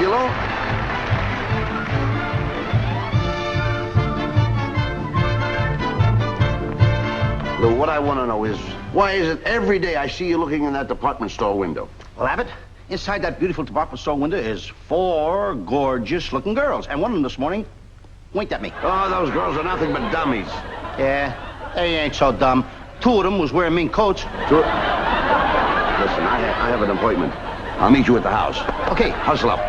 Angelo. Lou, what I want to know is, why is it every day I see you looking in that department store window? Well, Abbott, inside that beautiful department store window is 4 gorgeous-looking girls, and one of them this morning winked at me. Oh, those girls are nothing but dummies. Yeah, they ain't so dumb. 2 of them was wearing mean coats. Listen, I have an appointment. I'll meet you at the house. Okay. Hustle up.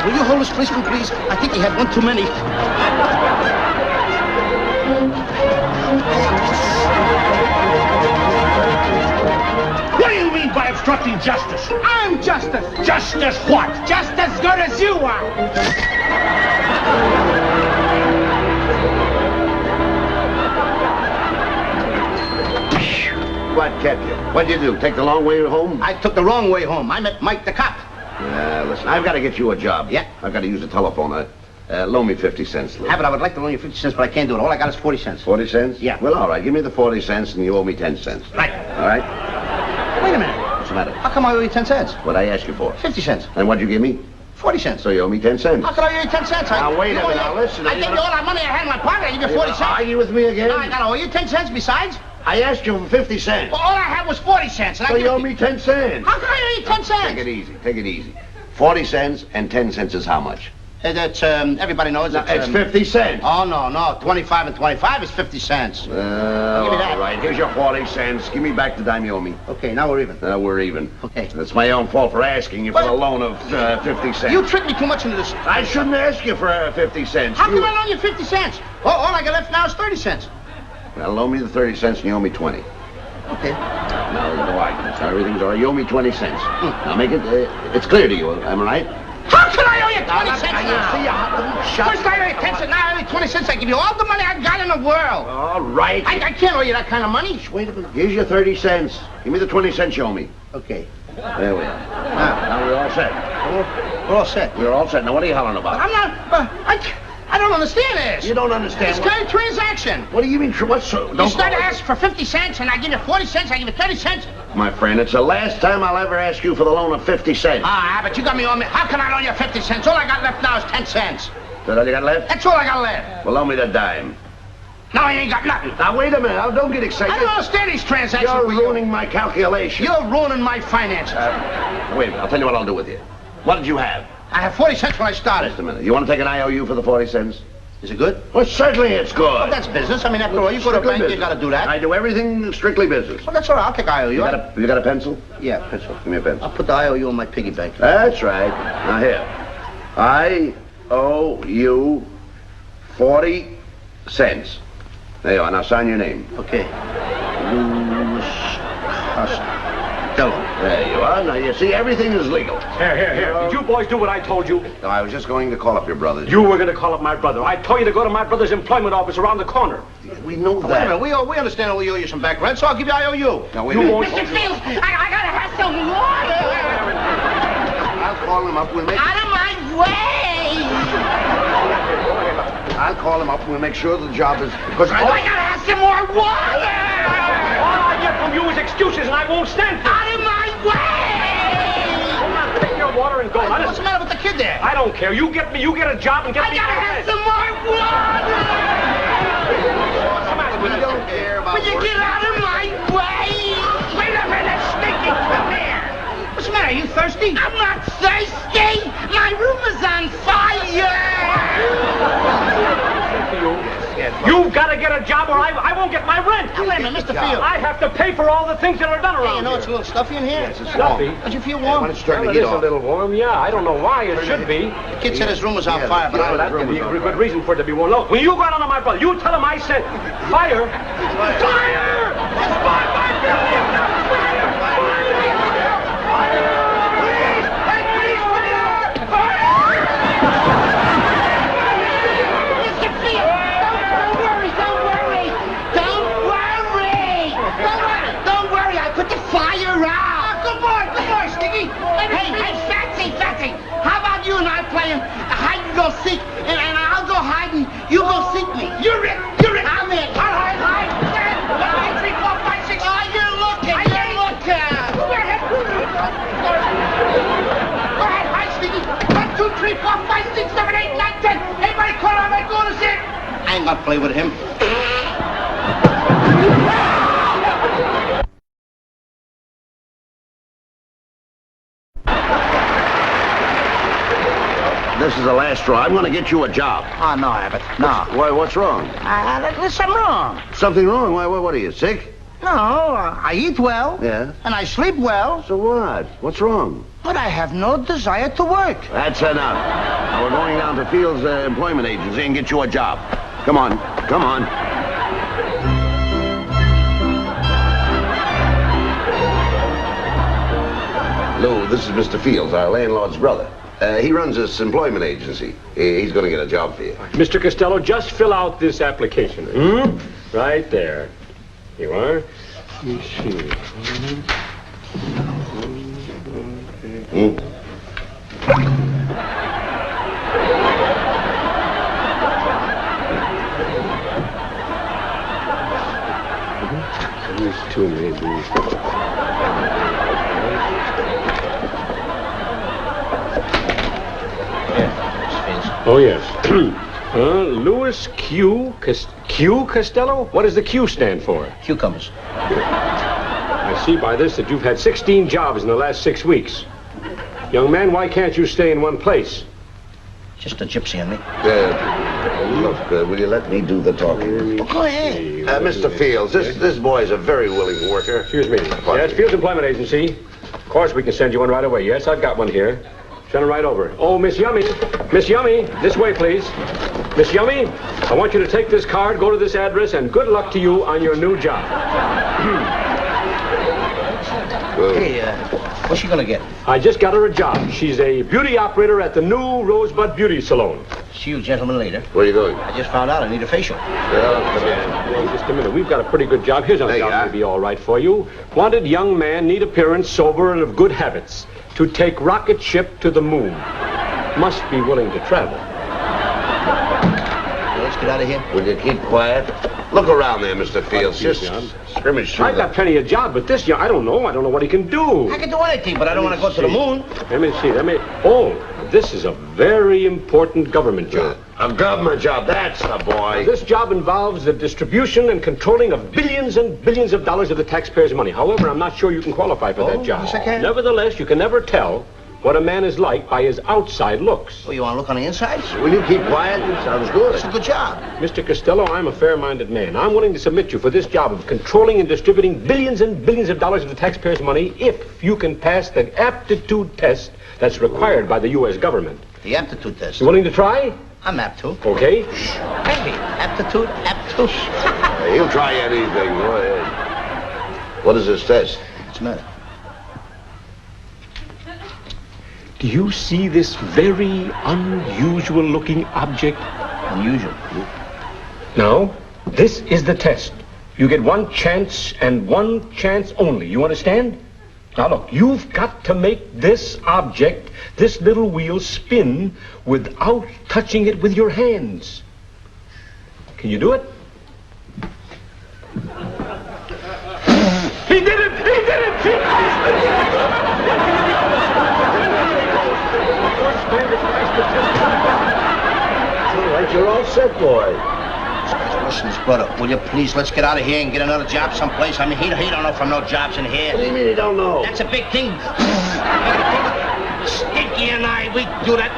Will you hold this policeman, please? I think he had one too many. What do you mean by obstructing justice? I'm justice. Justice what? Just as good as you are. What kept you? What'd you do? Take the long way home? I took the wrong way home. I met Mike the cop. Listen, I've got to get you a job. Yeah. I've got to use the telephone. Loan me 50 cents, Lou. Abbott, I would like to loan you 50 cents, but I can't do it. All I got is 40 cents. 40 cents? Yeah. Well, all right. Give me the 40 cents and you owe me 10 cents. Right. All right? Wait a minute. the matter? How come I owe you 10 cents? What'd I ask you for? 50 cents. And what'd you give me? 40 cents. So you owe me 10 cents. How could I owe you 10 cents? Now, wait a minute. Now, listen. I think all that money I had in my pocket, I give you 40 cents. Argue with me again? Now I gotta owe you 10 cents besides? I asked you for 50 cents. Well, all I had was 40 cents. And So I you give owe me 10 cents. How can I owe you 10 cents? Take it easy. Take it easy. 40 cents and 10 cents is how much? That's, everybody knows It's 50 cents. Oh, no. 25 and 25 is 50 cents. Give me that. All right, here's your 40 cents. Give me back the dime you owe me. Okay, now we're even. We're even. Okay. That's my own fault for asking you for a loan of 50 cents. You tricked me too much into this. I shouldn't ask you for 50 cents. How come I loan you 50 cents? All I got left now is 30 cents. Well, loan me the 30 cents and you owe me 20. Okay. Now, no arguments. Everything's all right. You owe me 20 cents. Now, make it, it's clear to you, am I right? How can I owe you 20 cents now? Shut First I owe you 10 cents, now I owe you 20 cents. I give you all the money I've got in the world. All right. I can't owe you that kind of money. Wait a minute. Here's your 30 cents. Give me the 20 cents you owe me. Okay. There we are. Now we're all set. We're all set. We're all set. Now, what are you hollering about? I'm not... I don't understand this. You don't understand. It's kind of transaction. What do you mean? What's so? You start to ask for 50 cents, and I give you 40 cents, I give you 30 cents. My friend, it's the last time I'll ever ask you for the loan of 50 cents. But you got me on me. How can I loan you 50 cents? All I got left now is 10 cents. That all you got left? That's all I got left. Well, loan me the dime. No, I ain't got nothing. Now, wait a minute. Now, don't get excited. I don't understand these transactions. You're with you. ruining my calculation. You're ruining my finances. Wait a minute. I'll tell you what I'll do with you. What did you have? I have 40 cents when I started. Just a minute. You want to take an IOU for the 40 cents? Is it good? Well, certainly it's good. Well, that's business. I mean, after all, you go to a bank, you got to do that. I do everything strictly business. Well, that's all right. I'll take IOU. You got a pencil? Yeah, pencil. Give me a pencil. I'll put the IOU in my piggy bank. That's right. Now, here. I owe you 40 cents. There you are. Now, sign your name. Okay. Costello. There you are. Now, you see, everything is legal. Here. Did you boys do what I told you? No, I was just going to call up your brother. You were going to call up my brother. I told you to go to my brother's employment office around the corner. We know Wait a that. minute. We understand that we owe you some back rent, so I'll give you IOU. Now, wait a minute. Mr. Fields, I gotta have some water. I'll call him up. We'll make... Out of my way. I'll call him up. We'll make sure the job is... Because I gotta have some more water. All I get from you is excuses, and I won't stand for it. Out of my way. Hold on, take your water and go. What's the matter with the kid there? I don't care. You get a job and get I me gotta out of have bed. some more water. What's the matter with I you? don't care about... Will you get out of my way? Wait a minute, Stinky, come here. What's the matter? Are you thirsty? I'm not thirsty. My room is on fire. You've got to get a job or I won't get my rent. Now, wait a minute, Mr. Field. I have to pay for all the things that are done Hey, around you know here. it's a little stuffy in here. Yes, it's Stuffy? warm. Don't you feel When warm? it's starting Well, to it heat is a off. little warm, yeah. I don't know why. It should be. The kid said his room was on Yeah, fire, but yeah, I... That would be a good reason for it to be warm. Look, when you go down to my brother, you tell him I said, fire! Fire! It's my building! Fire! Please! Hey, please, fire! Mr. Field, don't worry. Don't worry. I put the fire out. Good boy, Sticky. Hey, Fatsy. How about you and I playing hide and go seek, and I'll go hide and you go seek me. You're in. I'm in. Hide. 1, 2, 3, 4, 5, 6. Oh, you're looking. Go ahead, hide, Sticky. 1, 2, 3, 4, 5, 6, 7, 8, 9, 10. Everybody call out. I go to sit. I ain't gonna play with him. This is the last straw. I'm going to get you a job. Oh, no, Abbott. No. Why, what's wrong? There's something wrong. Something wrong? Why, what are you, sick? No, I eat well. Yeah. And I sleep well. So what? What's wrong? But I have no desire to work. That's enough. Now, we're going down to Field's employment agency and get you a job. Come on. Lou, this is Mr. Fields, our landlord's brother. He runs this employment agency. He's going to get a job for you. Mr. Costello, just fill out this application. Right there. You are. Let me see. These two maybe. Oh, yes. Louis Q. Costello? What does the Q stand for? Cucumbers. I see by this that you've had 16 jobs in the last 6 weeks. Young man, why can't you stay in one place? Just a gypsy on me. Look, will you let me do the talking? Well, go ahead. Mr. Fields, this boy's a very willing worker. Excuse me. Yes, Fields Employment Agency. Of course, we can send you one right away. Yes, I've got one here. Send it right over. Oh, Miss Yummy. Miss Yummy, this way, please. Miss Yummy, I want you to take this card, go to this address, and good luck to you on your new job. Hey, what's she gonna get? I just got her a job. She's a beauty operator at the new Rosebud Beauty Salon. See you gentlemen later. Where are you going? I just found out I need a facial. Well, just a minute. We've got a pretty good job. Here's a job that may be all right for you. Wanted young man, neat appearance, sober, and of good habits. To take rocket ship to the moon. Must be willing to travel. Well, let's get out of here. Will you keep quiet? Look around there, Mr. Fields. Just scrimmage through I've got plenty of job, but this young, I don't know what he can do. I can do anything, but I don't want to go to the moon. Let me see. Oh, this is a very important government job. A government job, that's the boy. This job involves the distribution and controlling of billions and billions of dollars of the taxpayers' money. However, I'm not sure you can qualify for that job. Yes, I can. Nevertheless, you can never tell what a man is like by his outside looks. Oh, you want to look on the inside? Will you keep quiet? Sounds good. It's a good job. Mr. Costello, I'm a fair-minded man. I'm willing to submit you for this job of controlling and distributing billions and billions of dollars of the taxpayers' money if you can pass the aptitude test that's required by the U.S. government. The aptitude test. You willing to try? I'm apt to. Okay. Baby, aptitude. He'll try anything. Go ahead. What is this test? What's the matter? Do you see this very unusual-looking object? Unusual. Now, this is the test. You get one chance and one chance only. You understand? Now, look, you've got to make this object, this little wheel, spin without touching it with your hands. Can you do it? He did it! He did it! He All right, you're all set, boy. Listen, brother, will you please, let's get out of here and get another job someplace. I mean, he don't know for no jobs in here. What do you mean you don't know? That's a big thing. Stinky and I, we do that.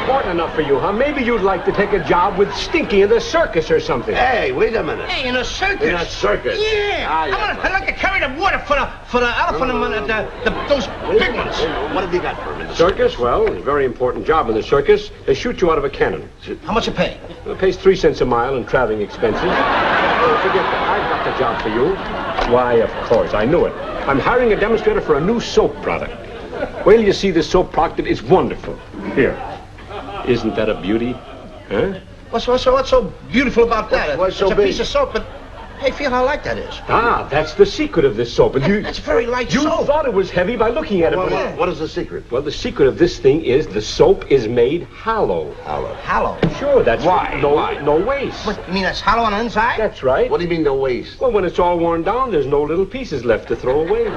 important enough for you, huh? Maybe you'd like to take a job with Stinky in the circus or something. Hey, wait a minute. Hey, in a circus? In a circus? Yeah. I'd like to carry the water for the elephant and those big ones. What have you got for him in the Circus? Well, a very important job in the circus. They shoot you out of a cannon. How much you pay? It pays 3 cents a mile in traveling expenses. Oh, forget that. I've got the job for you. Why, of course, I knew it. I'm hiring a demonstrator for a new soap product. Wait till you see this soap product. It's wonderful. Here. Isn't that a beauty? Huh? What's so beautiful about that? What's so it's a big? piece of soap, but hey, feel how light that is. Ah, that's the secret of this soap. And That's very light you soap. thought it was heavy by looking at it. but What is the secret? Well, the secret of this thing is the soap is made hollow. Hollow. Sure, that's Why? no waste. What, you mean that's hollow on the inside? That's right. What do you mean no waste? Well, when it's all worn down, there's no little pieces left to throw away. This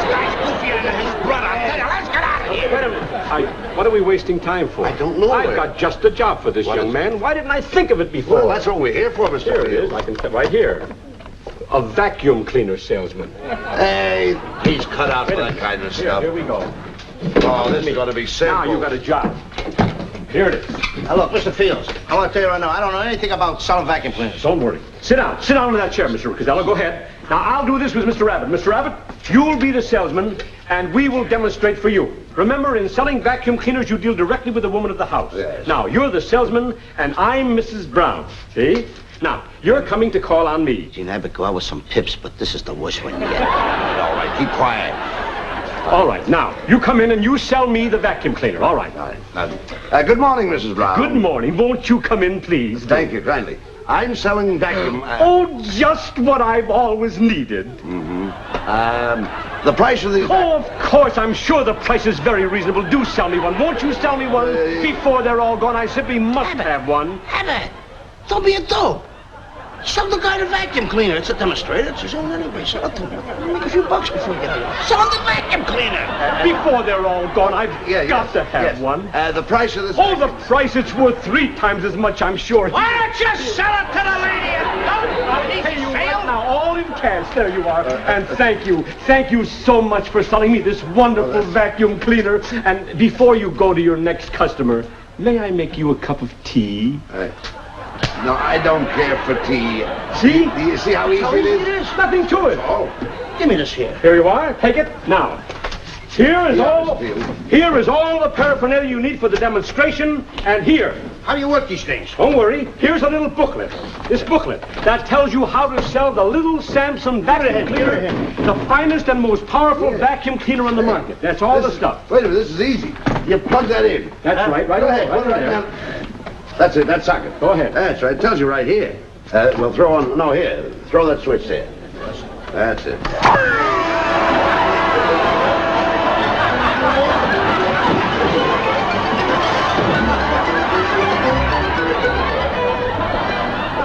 guy's goofier than his brother. Let's get out of here. Wait a minute. What are we wasting time for? I don't know. I've got just a job for this What young is it? man. Why didn't I think of it before? Well, that's what we're here for, Mr. Here it is. Fields. I can right here. A vacuum cleaner salesman. Hey, he's cut out for that kind of stuff. Here we go. Oh, this is going to be simple. Now you got a job. Here it is. Now, look, Mr. Fields, I want to tell you right now, I don't know anything about selling vacuum cleaners. Don't worry. Sit down. Sit down in that chair, Mr. Costello. Go ahead. Now, I'll do this with Mr. Abbott. Mr. Abbott, you'll be the salesman, and we will demonstrate for you. Remember, in selling vacuum cleaners, you deal directly with the woman of the house. Yes. Now, you're the salesman, and I'm Mrs. Brown. See? Now, you're coming to call on me. Gene, I would go out with some pips, but this is the worst one yet. All right, keep quiet. All right, now, you come in and you sell me the vacuum cleaner. All right. Good morning, Mrs. Brown. Good morning. Won't you come in, please? Thank you, kindly. I'm selling vacuum... Oh, just what I've always needed. the price of these... Oh, of course. I'm sure the price is very reasonable. Do sell me one. Won't you sell me one before they're all gone? I simply must have one. Abbott, don't be a dope. Sell the guy the vacuum cleaner. It's a demonstrator. It's his own anyway. Sell it to him. Make a few bucks before you get out of here. Sell him the vacuum cleaner. Before they're all gone, I've got to have one. The price of this... Oh, the price, it's worth 3 times as much, I'm sure. Why don't you sell it to the lady and I'll pay you right now, all in cash. There you are. And thank you. Thank you so much for selling me this wonderful vacuum cleaner. And before you go to your next customer, may I make you a cup of tea? No, I don't care for tea. See? Do you see how easy it is? Nothing to it. Oh. Give me this here. Here you are. Take it. Now, here is all the paraphernalia you need for the demonstration. And here, How do you work these things? don't worry, here's a little booklet. This booklet that tells you how to sell the little Samson vacuum cleaner, the finest and most powerful vacuum cleaner on the market. That's all the stuff. Wait a minute, this is easy. You plug that in. That's right. Right Go away. ahead. Right Put it right there. down. That's it, that socket. Go ahead. That's right, it tells you right here. We'll throw on, no, here. Throw that switch there. That's it.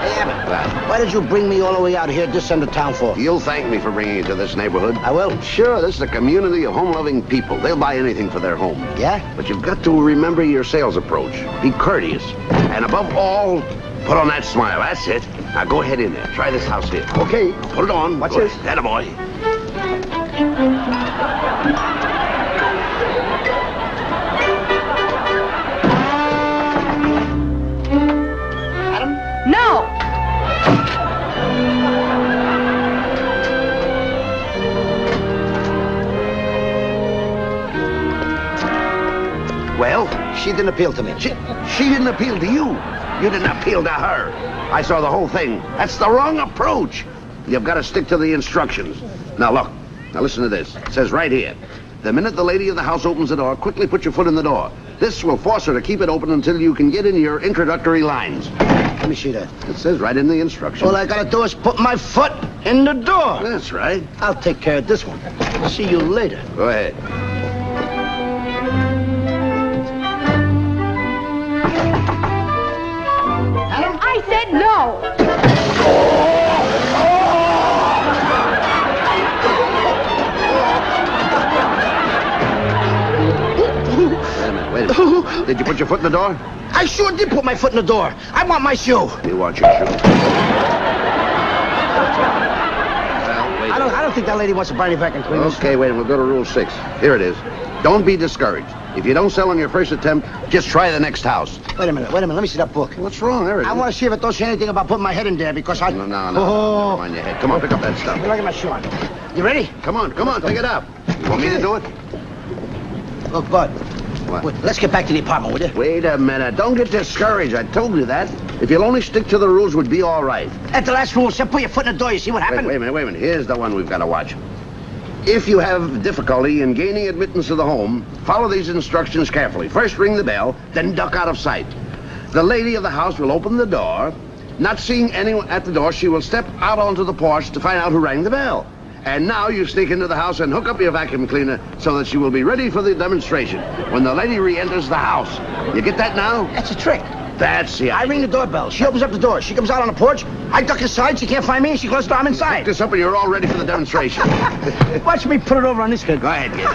Hey, Abbott, why did you bring me all the way out here this end of town for? You'll thank me for bringing you to this neighborhood. I will. Sure, this is a community of home-loving people. They'll buy anything for their home. Yeah? But you've got to remember your sales approach. Be courteous. And above all, put on that smile. That's it. Now go ahead in there. Try this house here. Okay. Put it on. Watch Good. this. Attaboy. No! Well, She didn't appeal to me. she didn't appeal to you. You didn't appeal to her. I saw the whole thing. That's the wrong approach. You've got to stick to the instructions. Now, look. Now, listen to this. It says right here, the minute the lady of the house opens the door, quickly put your foot in the door. This will force her to keep it open until you can get in your introductory lines. Let me see that. It says right in the instructions. All I gotta do is put my foot in the door. That's right. I'll take care of this one. See you later. Go ahead. I said no! Wait a minute. Did you put your foot in the door? I sure did put my foot in the door. I want my shoe. You want your shoe? Well, wait. I don't think that lady wants to buy any vacuum cleaners. Okay, wait, we'll go to rule 6. Here it is. Don't be discouraged. If you don't sell on your first attempt, just try the next house. Wait a minute. Let me see that book. What's wrong? There it is. I want to see if it don't say anything about putting my head in there because I... No. Oh. Come on, your head. Come on, pick up that stuff. Look at my shoe on. You ready? Come on, pick it up. You want me to do it? Look, Bud. What? Wait, let's get back to the apartment, will you? Wait a minute. Don't get discouraged. I told you that. If you'll only stick to the rules, we'd be all right. At the last rule, said put your foot in the door. You see what happened? Wait a minute. Here's the one we've got to watch. If you have difficulty in gaining admittance to the home, follow these instructions carefully. First, ring the bell, then duck out of sight. The lady of the house will open the door. Not seeing anyone at the door, she will step out onto the porch to find out who rang the bell. And now you sneak into the house and hook up your vacuum cleaner so that she will be ready for the demonstration when the lady re-enters the house. You get that now? That's a trick. That's the I ring the doorbell. She opens up the door. She comes out on the porch. I duck inside. She can't find me, and she closes the door. I'm Pick inside. this up and you're all ready for the demonstration. Watch me put it over on this kid. Go ahead, kid.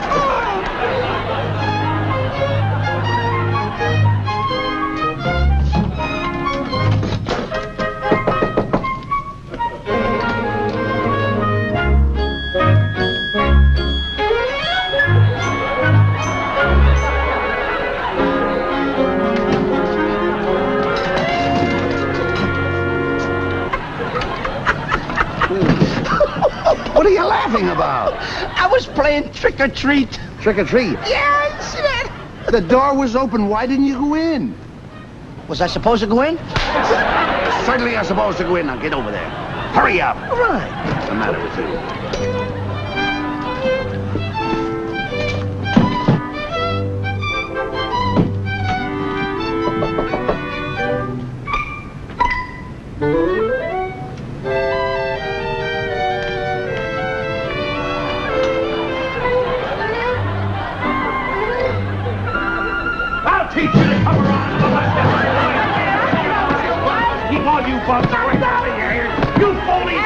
What are you laughing about? I was playing trick or treat. Trick or treat. Yeah, see that? The door was open. Why didn't you go in? Was I supposed to go in? Certainly you're supposed to go in. Now get over there. Hurry up. All right. What's the matter with you? I'll teach you to come around. Keep all you bums away from me here. You phony!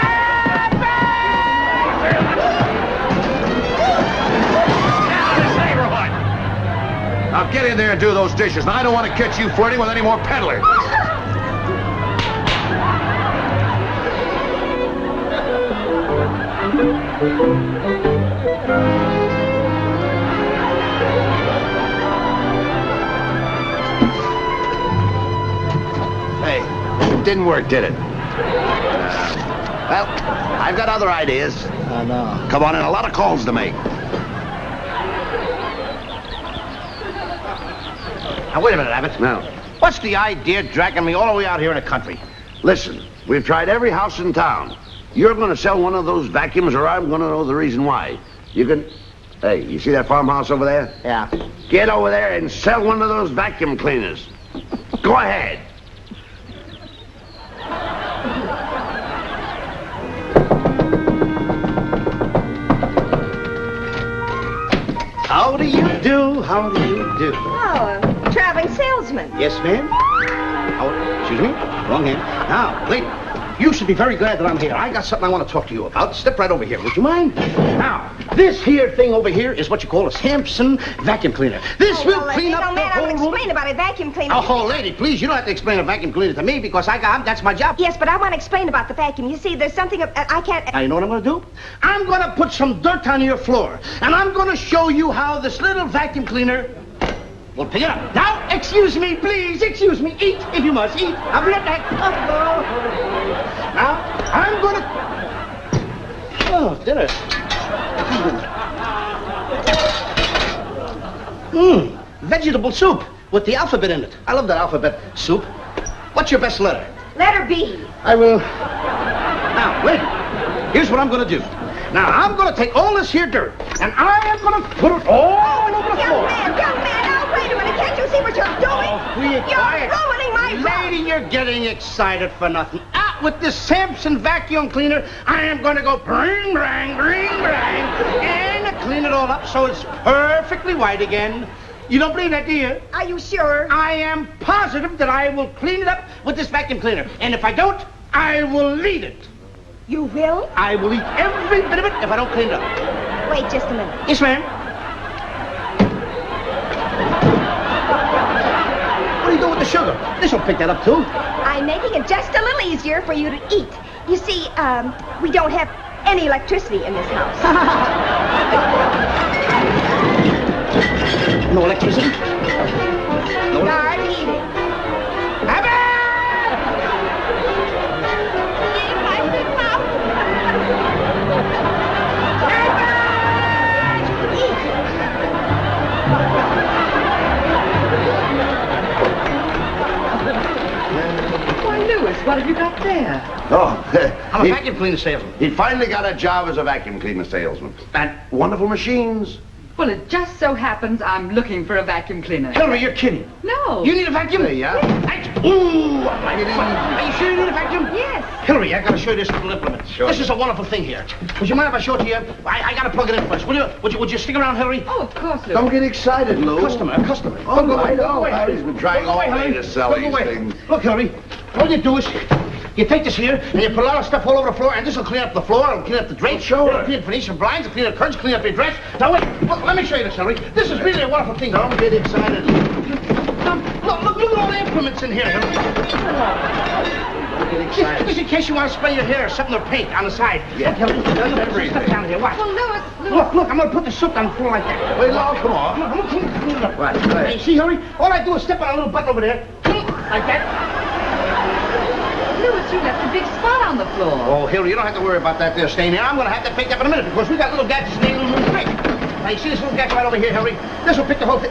Now get in there and do those dishes. Now, I don't want to catch you flirting with any more peddlers. Hey, it didn't work, did it? Well, I've got other ideas. I know. Come on in, a lot of calls to make. Now, wait a minute, Abbott. Now, What's the idea of dragging me all the way out here in the country? listen, we've tried every house in town. You're going to sell one of those vacuums or I'm going to know the reason why. You can... Hey, you see that farmhouse over there? Yeah. Get over there and sell one of those vacuum cleaners. Go ahead. How do you do? How do you do? Oh, a traveling salesman. Yes, ma'am? Oh, excuse me? Wrong hand. Now, lady, you should be very glad that I'm here. I got something I want to talk to you about. Step right over here, would you mind? Now, this here thing over here is what you call a Samson vacuum cleaner. This will clean up the whole I'll room. explain about a vacuum cleaner. Oh, lady, please, you don't have to explain a vacuum cleaner to me because that's my job. Yes, but I want to explain about the vacuum. You see, there's something I can't... Now, you know what I'm going to do? I'm going to put some dirt on your floor, and I'm going to show you how this little vacuum cleaner will pick it up. Now, excuse me, please, excuse me. Eat, if you must, eat. I'll be right back. Now, I'm going to... Oh, dinner. Vegetable soup with the alphabet in it. I love that alphabet soup. What's your best letter? Letter B. I will. Now, wait. Here's what I'm going to do. Now, I'm going to take all this here dirt, and I am going to put it all over the floor. Young man, now wait a minute. Can't you see what you're doing? Be quiet. You're ruining my room. Lady, you're getting excited for nothing. With this Samson vacuum cleaner, I am going to go bring, brang, and clean it all up so it's perfectly white again. You don't believe that, do you? Are you sure? I am positive that I will clean it up with this vacuum cleaner. And if I don't, I will leave it. You will? I will eat every bit of it if I don't clean it up. Wait just a minute. Yes, ma'am. What are you doing with the sugar? This will pick that up, too. I'm making it just a little easier for you to eat. You see, we don't have any electricity in this house. No electricity? No Start eating. Abbott! Why, Louis, what have you got there? Oh, I'm a vacuum cleaner salesman. he finally got a job as a vacuum cleaner salesman. And wonderful machines. Well, it just so happens I'm looking for a vacuum cleaner. Hillary, you're kidding. No. You need a vacuum? Yeah. Ooh, my foot. Are you sure you need a vacuum? Yes. Hillary, I gotta show you this little implement. Sure. This is a wonderful thing here. Would you mind if I show it to you? I gotta plug it in first. Would you stick around, Hillary? Oh, of course, Louis. Don't get excited, Lou. Customer. Oh, Go I away, know. go away. He's been trying all day to sell Go these away. things. Look, Hillary, all you do is you take this here and you put a lot of stuff all over the floor, and this will clean up the floor, it'll clean up the drapes, Sure. it'll clean up Venetian blinds, it'll clean up curtains, clean up your dress. Now wait, look, let me show you this, Hillary. This is really a wonderful thing. Don't get excited, Lou. Look at all the implements in here, Hillary. Don't get excited. Just in case you want to spray your hair or something or paint on the side. Yeah. Look, Hillary, Done look, everything. stuff down here. Watch. Well, Louis. Look, I'm going to put the soap on the floor like that. Wait, Lou, come on. I'm going to clean it up. Right, go ahead. Hey, see, Hillary? All I do is step on a little button over there, like that. Louis, you left a big spot on the floor. Oh, Hillary, you don't have to worry about that there stain there. I'm going to have that picked up in a minute because we got little gadgets in the little room break. Now, you see this little gadget right over here, Hillary? This will pick the whole thing.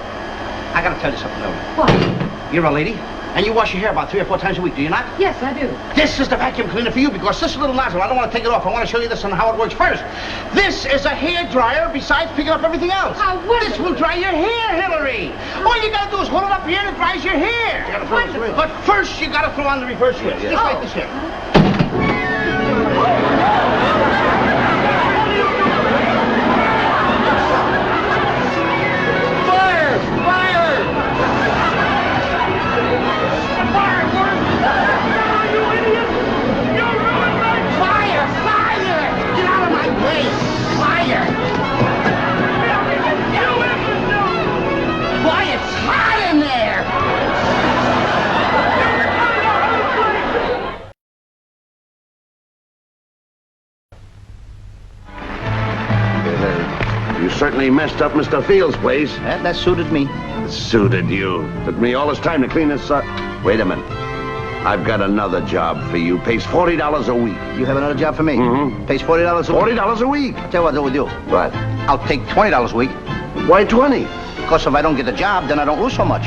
I got to tell you something, Hillary. What? You're a lady, and you wash your hair about 3 or 4 times a week, do you not? Yes, I do. This is the vacuum cleaner for you because this little nozzle, I don't want to take it off. I want to show you this and how it works first. This is a hair dryer besides picking up everything else. How This will dry your hair, Hillary. All you got to do is hold it up here and it dries your hair. Wonderful. But first, you got to throw on the reverse switch. Just like this here. certainly messed up Mr. Field's place. That suited me. It suited you. Took me all this time to clean this up. Wait a minute. I've got another job for you. Pays $40 a week. You have another job for me? Mm-hmm. Pays $40 a week? $40 a week. I'll tell you what we'll do. What? I'll take $20 a week. Why 20? Because if I don't get the job, then I don't lose so much.